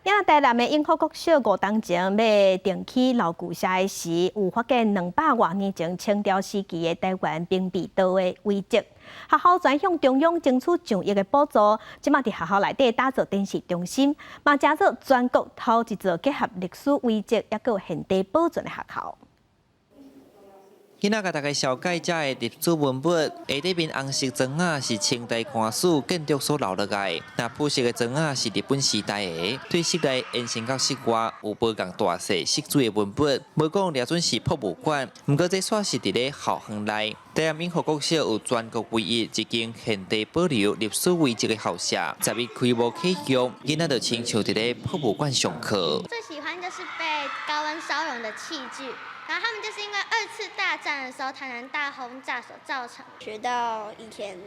因台南的永福国小5当前要定起老旧社的时，有发现200多年前清朝时期的台湾兵备道的遗迹。学校专向中央争取上亿的补助，即马伫学校内底打造电视中心，嘛加做全国头一座结合历史遗迹，也有现地保存的学校。 今仔甲大家小解这的历史文物，下底面红色砖仔是清代官署建筑所留落来，那朴色的砖仔是日本时代的，对室内延伸到室外有保共大细湿水的文物。无讲掠准是博物馆，不过这煞是伫咧校园内。台南永福国小有全国唯一一间现地保留历史遗迹的校舍，10月开幕启用，囡仔就亲像伫咧博物馆上课。最喜欢就是被高温烧融的器具。 然后他们就是因为2次大战的时候，台南大轰炸所造成。学到以前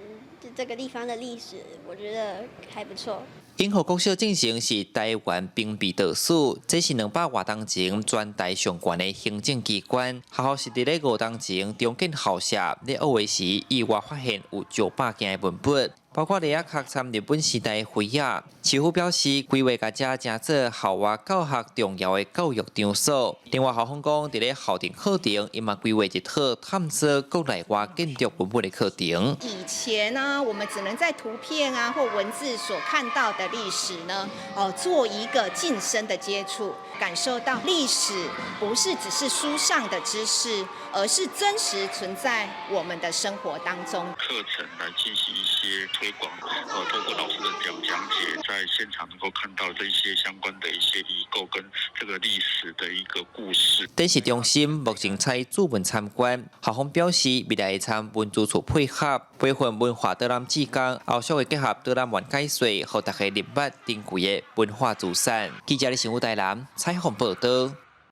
这个地方的历史，我觉得还不错。永福国小进行是台湾兵备道史，这是200多年前全台上悬的行政机关。学校是伫咧5年前重建校舍，咧学的时意外发现有900件的文物。 包括里啊刻参日本时代的徽啊，市府表示规划甲这成做校外教学重要的教育场所。另外，校方讲伫咧校庭课程，伊嘛规划一套探索国内外建筑文物的课程。以前呢，我们只能在图片啊或文字所看到的历史呢，做一个近身的接触，感受到历史不是只是书上的知识，而是真实存在我们的生活当中。课程来进行一些推广，透过老师的讲解，在现场能够看到这些相关的一些遗构跟这个历史的一个故事。电视中心目前采主文参观，校方表示未来会参文资处配合，培训文化导览志工，后续会结合导览员解说，让大家认捌珍贵的文化资产。记者李新武台南采访报道。